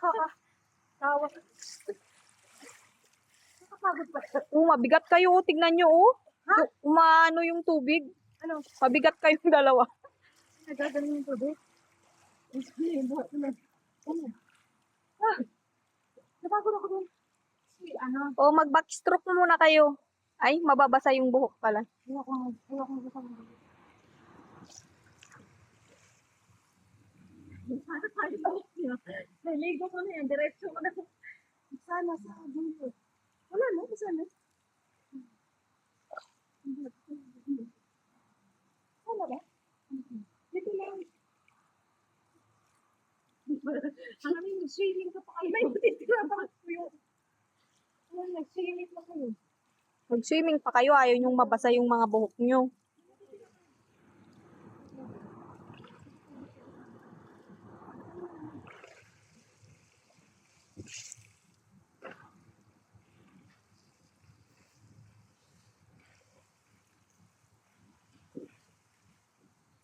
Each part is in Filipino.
Nakakatawa. Nakakapagod pa. Mabigat kayo. Tignan nyo, oh. Ha? Umano yung tubig. Ano? Mabigat kayong dalawa. Nagagaling yung tubig? Buhat naman. Ano? Napagod ako dun. Ano? Mag-backstroke muna kayo. Ay, mababasa yung buhok pala. Ayoko kasama. Sana tayo balik niya. Naligo ko na yan. Diretso ko na. Sana sa dulo. Wala na. Sana. Wala ba? Dito lang. Alam mo, nag-swimming ka pa kayo. May matitira pa kayo. Nag-swimming pa kayo. Mag-swimming pa kayo. Ayaw nyong mabasa yung mga buhok nyo.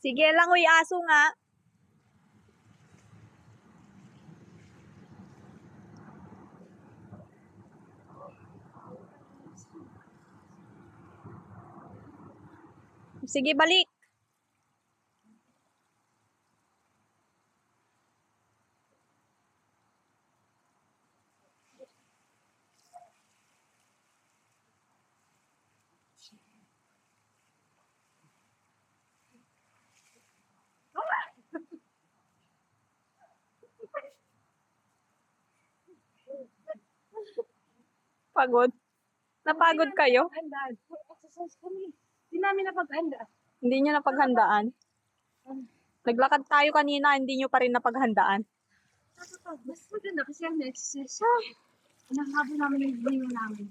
Sige lang, uy, aso nga. Sige, balik. Pagod? Napagod kayo? Handaan. Exercise kami. Hindi namin napaghanda. Hindi nyo napaghandaan? Naglakad tayo kanina, hindi nyo pa rin napaghandaan. Mas maganda kasi ang exercise. Ang habo namin yung view namin.